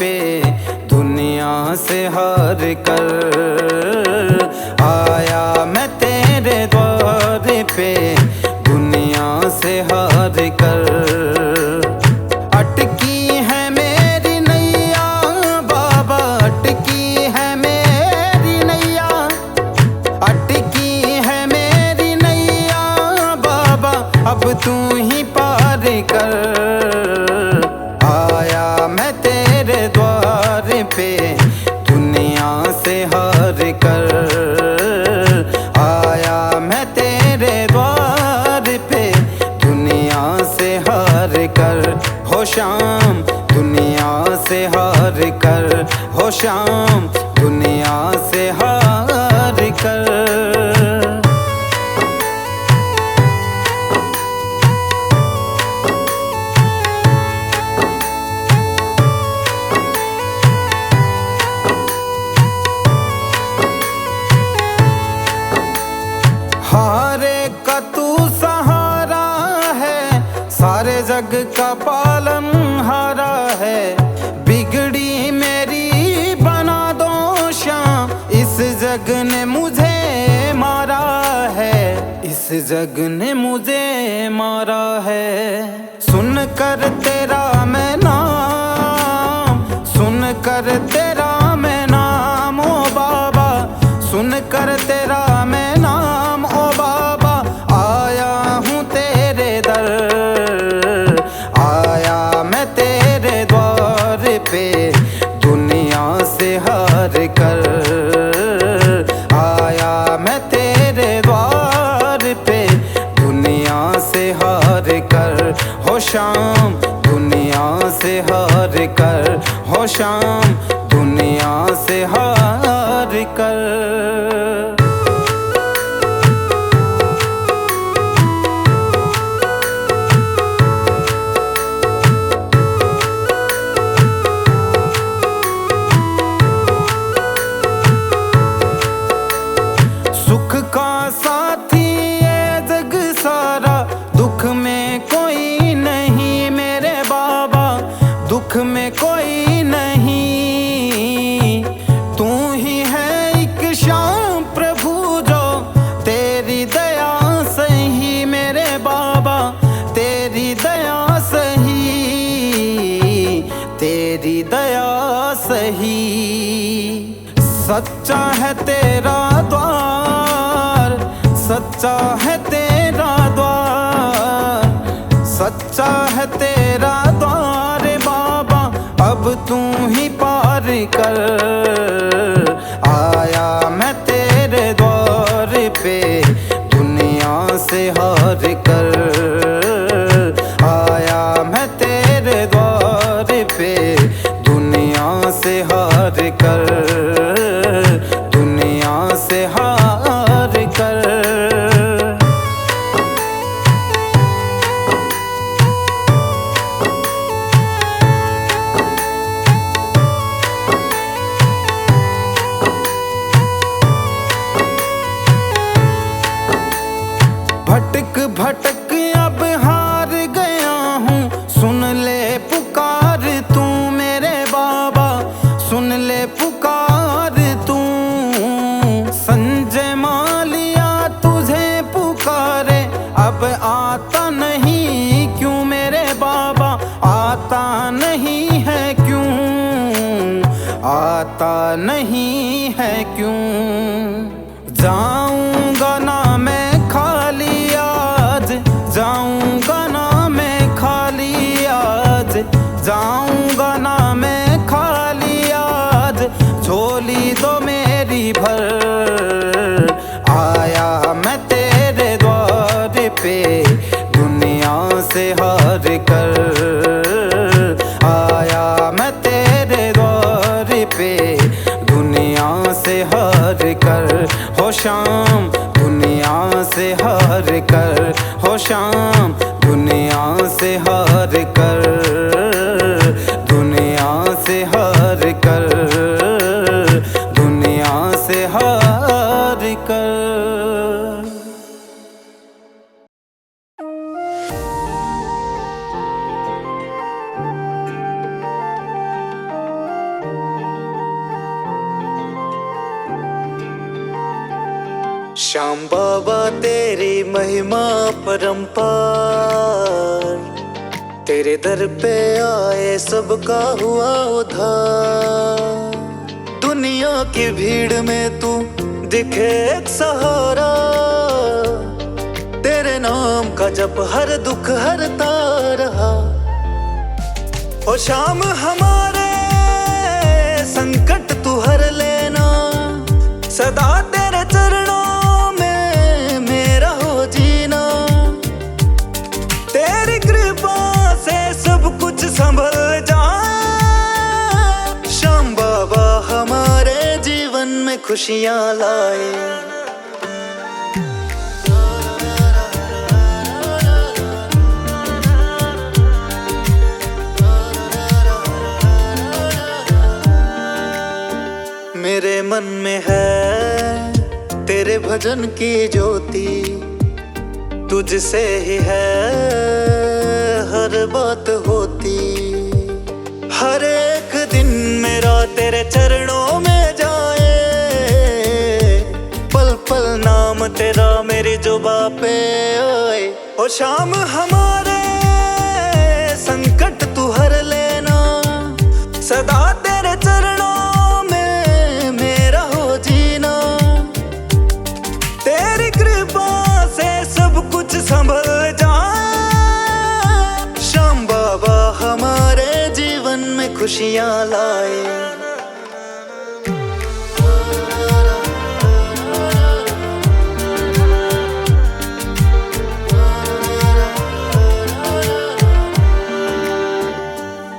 पे दुनिया से हार कर आया मैं तेरे द्वार पे दुनिया से हार कर। अटकी है मेरी नैया बाबा, अटकी है मेरी नैया, अटकी है मेरी नैया बाबा, अब तू ही पार कर। आया मैं तेरे द्वार पे दुनिया से हार कर आया मैं तेरे द्वार पे दुनिया से हार कर। हो शाम दुनिया से हार कर, हो शाम दुनिया से हार कर। हारे का तू सहारा है, सारे जग का पालन हारा है। बिगड़ी मेरी बना दो शाम, इस जग ने मुझे मारा है, इस जग ने मुझे मारा है। सुन कर तेरा मैं नाम, सुन कर तेरा मैं नाम ओ बाबा, सुन कर तेरा मैं नाम ओ बाबा, आया हूँ तेरे दर, आया मैं तेरे द्वार पे दुनिया से हार कर। आया मैं तेरे द्वार पे दुनिया से हार कर। हो शाम दुनिया से हार कर, हो शाम दुनिया से हार कर। सुख का साथी ये जग सारा, दुख में कोई नहीं मेरे बाबा, दुख में कोई नहीं। तू ही है एक शाम प्रभु जो तेरी दया सही मेरे बाबा, तेरी दया सही, तेरी दया सही। सच्चा है तेरा द्वार, सच्चा है तेरा द्वार, सच्चा है तेरा द्वार बाबा, अब तू ही पार कर। आया मैं तेरे द्वार पे दुनिया से हार कर। आया मैं तेरे द्वार पे दुनिया से हार कर, दुनिया से हार कर। भटक भटक अब हार गया हूँ, सुन ले पुकार तू मेरे बाबा, सुन ले पुकार तू। संजय मालिया तुझे पुकारे, अब आता नहीं क्यों मेरे बाबा, आता नहीं है क्यों, आता नहीं है क्यों। जाऊंगा ना मैं खाली आज, जाऊंगा ना मैं खाली आज, जाऊंगा ना मैं खाली आज, झोली दो मेरी भर। आया मैं तेरे द्वार पे दुनिया से हार कर। आया मैं तेरे द्वार पे दुनिया से हार कर। हो शाम दुनिया से हार कर, हो शाम दुनिया से हार कर, दुनिया से हार कर, दुनिया से हार कर। श्याम बाबा तेरी महिमा परंपार, तेरे दर पे आए सबका हुआ उद्धार। दुनिया की भीड़ में तू दिखे एक सहारा, तेरे नाम का जप हर दुख हरता रहा। ओ श्याम हमारे संकट तू हर लेना, सदा तेरे चरणों में मेरा हो जीना। तेरी कृपा से सब कुछ संभल जाए, श्याम बाबा हमारे जीवन में खुशियाँ लाए। मेरे मन में है तेरे भजन की ज्योति, तुझसे ही है हर बात होती। हर एक दिन मेरा तेरे चरणों में जाए, पल पल नाम तेरा मेरी जुबां पे आए। ओ श्याम हमारे संकट तू हर लेना, सदा तेरे चरणों संभल जाए, श्याम बाबा हमारे जीवन में खुशियाँ लाए।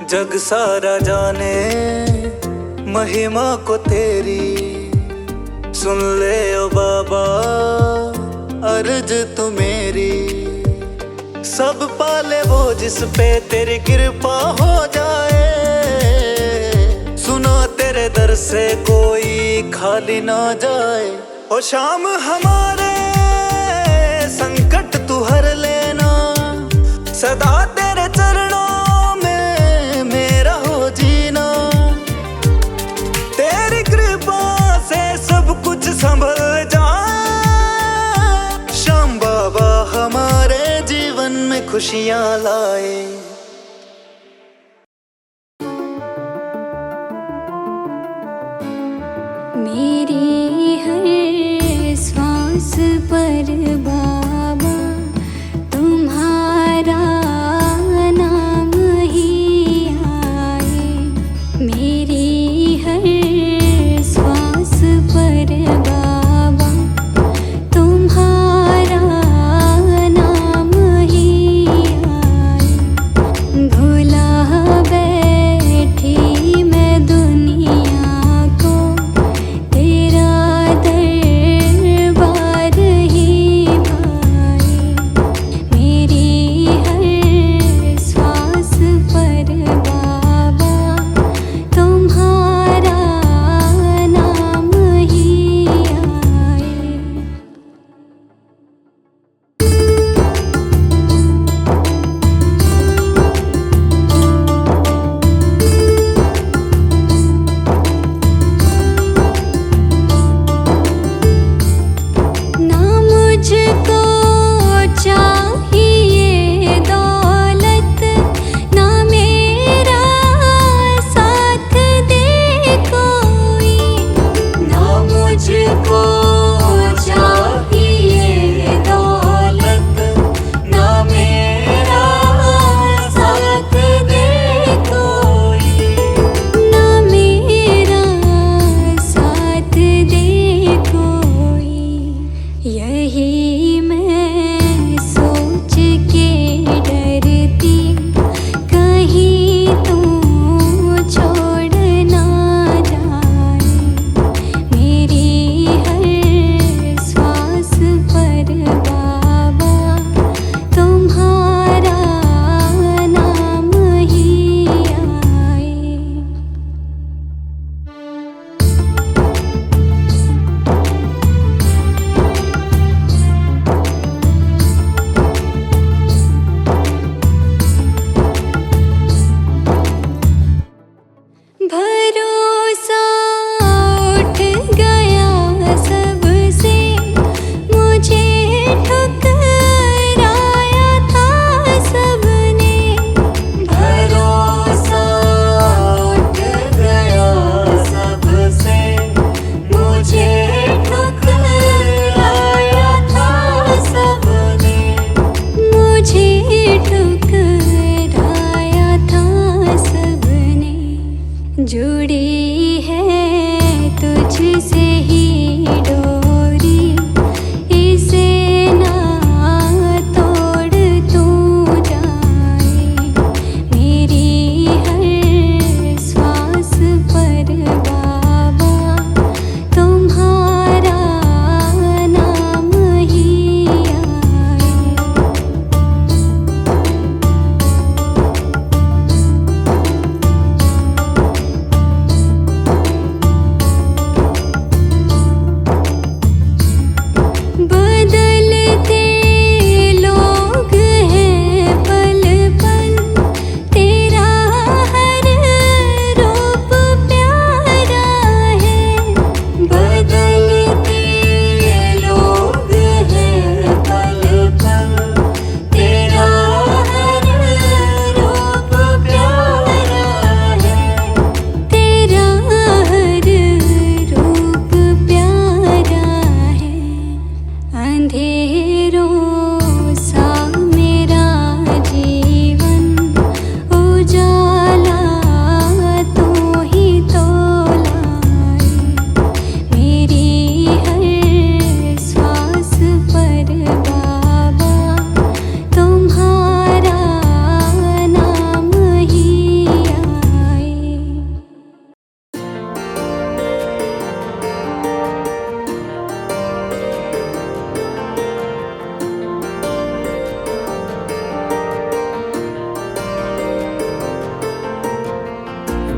जग सारा जाने महिमा को तेरी, सुन ले ओ बाबा अर्ज तू मेरी। सब पाले वो जिस पे तेरी कृपा हो जाए, सुनो तेरे दर से कोई खाली ना जाए। ओ श्याम हमारे संकट तू हर लेना, सदा तेरे चरणों में मेरा हो जीना। तेरी कृपा से सब कुछ संभल जाए, हमारे जीवन में खुशियाँ लाए। मेरी हर श्वास पर बाबा तुम्हारा नाम ही आए। मेरी हर श्वास पर बाबा तुम्हारा नाम ही आए।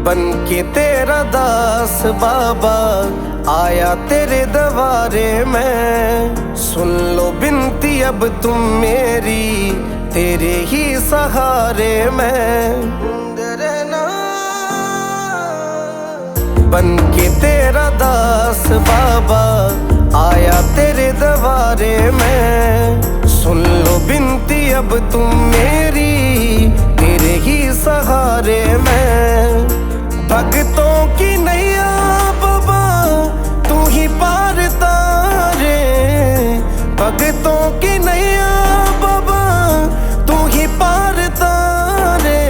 बन के तेरा दास बाबा आया तेरे दरबारे में। सुन लो बिनती अब तुम मेरी, तेरे ही सहारे में। बन के तेरा दास बाबा आया तेरे दरबारे में। सुन लो बिनती अब तुम मेरी, तेरे ही सहारे में। भक्तों की नैया बाबा तू ही पार तारे, भक्तों की नैया बाबा तू ही पार तारे।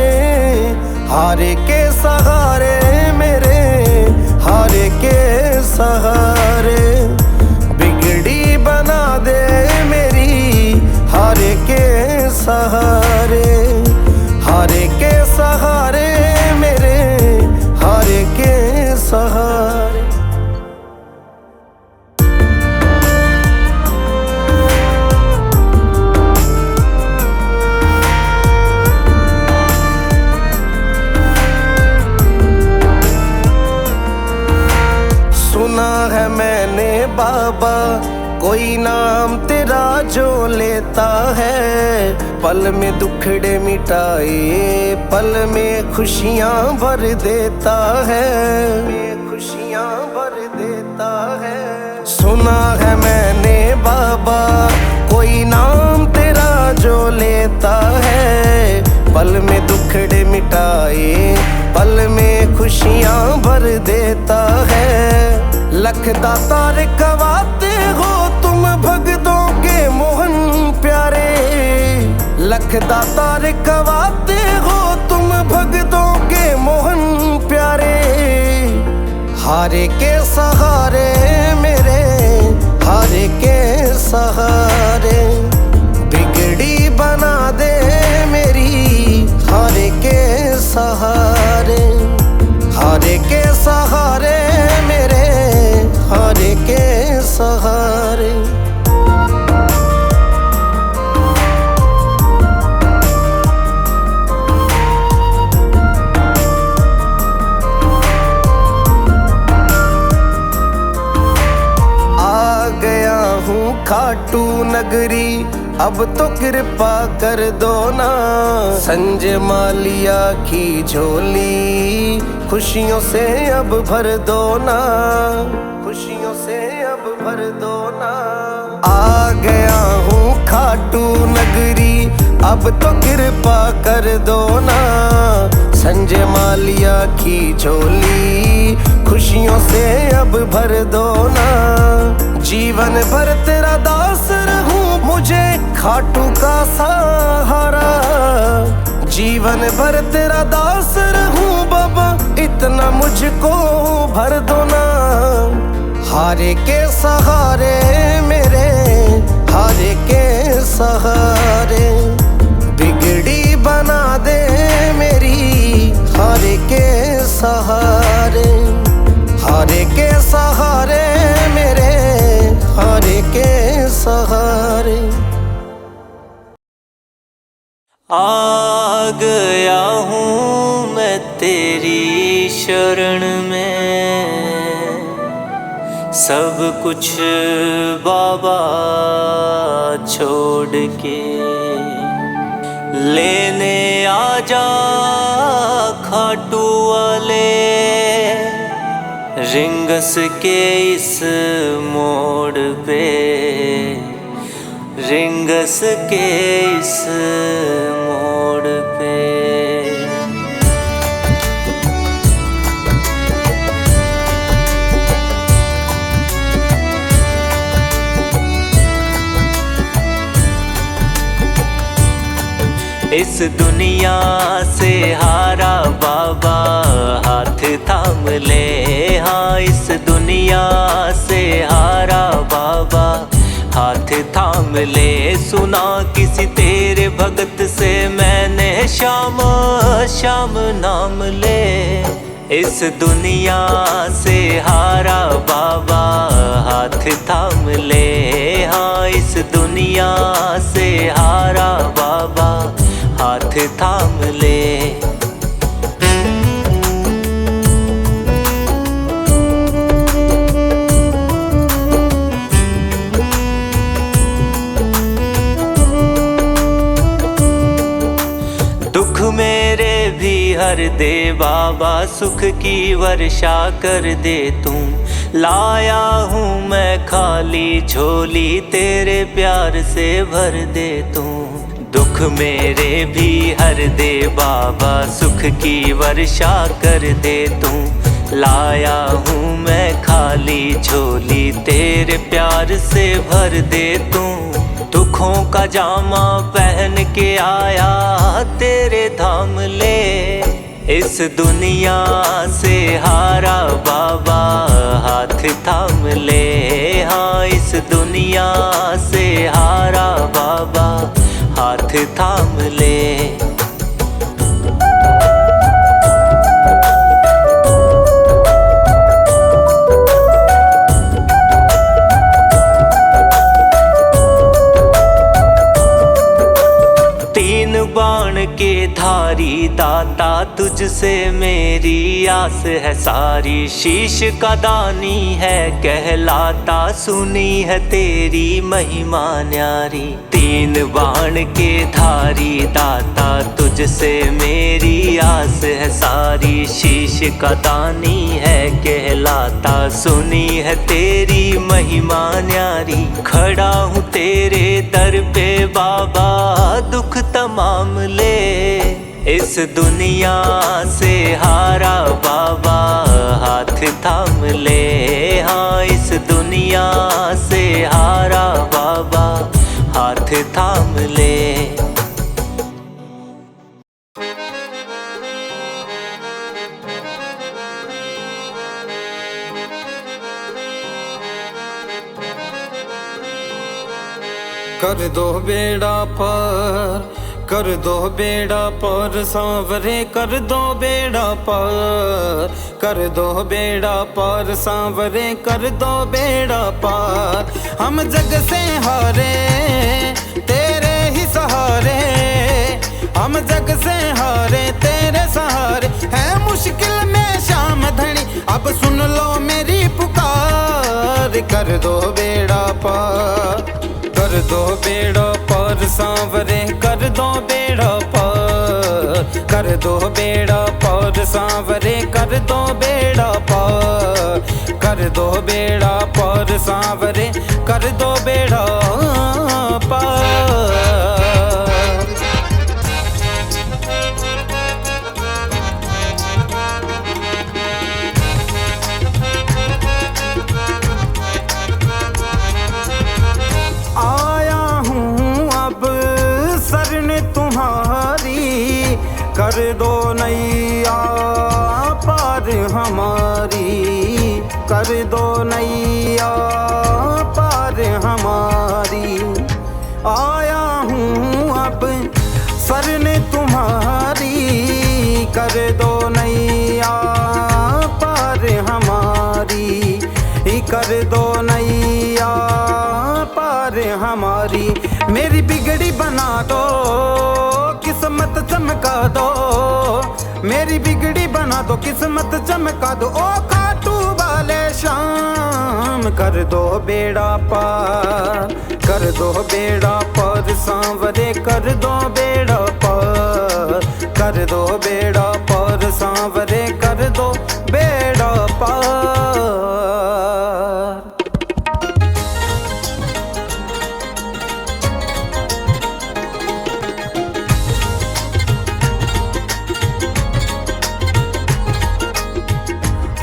हारे के सहारे मेरे, हारे के सहारे, बिगड़ी बना दे मेरी, हारे के सहारे। हारे के सहारे मेरे, हारे के सहारे। सुना है मैंने बाबा कोई नाम तेरा जो लेता है, पल में दुखड़े मिटाए, पल में खुशियाँ भर देता है, खुशियाँ भर देता है। सुना है मैंने बाबा कोई नाम तेरा जो लेता है, पल में दुखड़े मिटाए, पल में खुशियाँ भर देता है। लख दातार कवाते हो तुम भगतों के मोहन प्यारे, लख दातार कवाते हो तुम भगतों के मोहन प्यारे। हारे के सहारे मेरे, हारे के सहारे, बिगड़ी बना दे मेरी, हारे के सहारे। हारे के सहारे मेरे, हारे के सहारे। आ गया हूँ खाटू नगरी, अब तो कृपा कर दो ना। संजय मालिया की झोली खुशियों से अब भर दो ना, खुशियों से अब भर दो ना। आ गया हूँ खाटू नगरी, अब तो कृपा कर दो ना। संजय मालिया की झोली खुशियों से अब भर दो ना। जीवन भर तेरा दास रहूं, मुझे खाटू का सहारा। जीवन भर तेरा दास रहूं बाबा, इतना मुझको भर दो ना। हारे के सहारे मेरे, हारे के सहारे, बिगड़ी बना दे मेरी, हारे के सहारे। हारे के सहारे मेरे, हारे के सहारे। आ गया हूँ मैं तेरी शरण में, सब कुछ बाबा छोड़ के। लेने आजा खाटू वाले, रिंगस के इस मोड़ पे, रिंगस के इस मोड़ पे। इस दुनिया से हारा बाबा हाथ थाम ले। हाँ, इस दुनिया से हारा बाबा हाथ थाम ले। सुना किसी तेरे भगत से मैंने श्याम श्याम नाम ले। इस दुनिया से हारा बाबा हाथ थाम ले। हाँ, इस दुनिया से हारा बाबा हाथ थाम ले। मेरे भी हर दे बाबा, सुख की वर्षा कर दे तू। लाया हूँ मैं खाली झोली, तेरे प्यार से भर दे तू। दुख मेरे भी हर दे बाबा, सुख की वर्षा कर दे तू। लाया हूँ मैं खाली झोली, तेरे प्यार से भर दे तू। दुखों का जामा पहन के आया तेरे धाम ले, इस दुनिया से हारा बाबा हाथ थाम ले। हाँ इस दुनिया से हारा बाबा हाथ थाम ले। बाण के धारी दाता, तुझसे मेरी आस है सारी। शीश का दानी है कहलाता, सुनी है तेरी महिमा न्यारी। तीन बाण के धारी दाता, तुझसे मेरी आस है सारी। शीश का दानी है कहलाता, सुनी है तेरी महिमा न्यारी। खड़ा हूँ तेरे दर पे बाबा, दुख तमाम ले, इस दुनिया से हारा बाबा हाथ थाम ले। हाँ इस दुनिया से हारा बाबा हाथ थाम ले। कर दो बेड़ा पार, कर दो बेड़ा पार सांवरे, कर दो बेड़ा पार। कर दो बेड़ा पार सांवरे, कर दो बेड़ा पार। हम जग से हारे तेरे ही सहारे, हम जग से हारे तेरे सहारे। है मुश्किल में शाम धनी, अब सुन लो मेरी पुकार। कर दो बेड़ा पार, कर दो बेड़ा पार सांवरे, कर दो बेड़ा पार। कर दो बेड़ा पार सांवरे, कर दो बेड़ा पार। कर दो बेड़ा पार सांवरे, कर दो बेड़ा पार। कर दो नैया पार हमारी, कर दो नैया पार हमारी। आया हूँ अब शरण तुम्हारी, कर दो नैया पार हमारी। कर दो नैया पार हमारी। मेरी बिगड़ी बना दो, किस्मत चमका दो। मेरी बिगड़ी बना दो, किस्मत चमका दो। ओ खाटू वाले शाम, कर दो बेड़ा पार, कर दो बेड़ा पार सांवरे, कर दो बेड़ा पार। कर दो बेड़ा पार सांवरे, कर दो बेड़ा पार।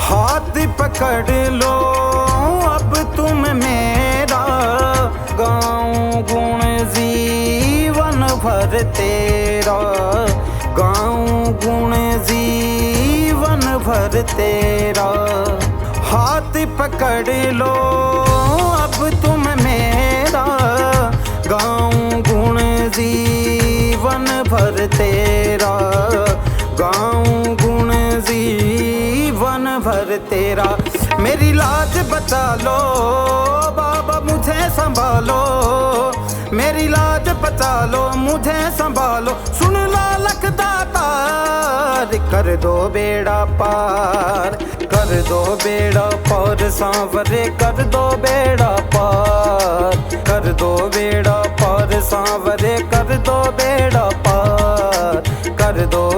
हाथ पकड़ लो अब तुम मेरा, गाऊं गुण जीवन भर तेरा। गाऊं गुण जीवन भर तेरा। हाथ पकड़ लो अब तुम मेरा, गाऊं गुण जीवन भर तेरा। गाऊं गुण जीवन भर तेरा। मेरी लाज बचा लो बाबा, मुझे संभालो। मेरी लाज बचा लो, मुझे संभालो। सुन लो लखदातार, कर दो बेड़ा पार, कर दो बेड़ा पार सांवरे, कर दो बेड़ा पार। कर दो बेड़ा पार सांवरे, कर दो बेड़ा पार। कर भर दो।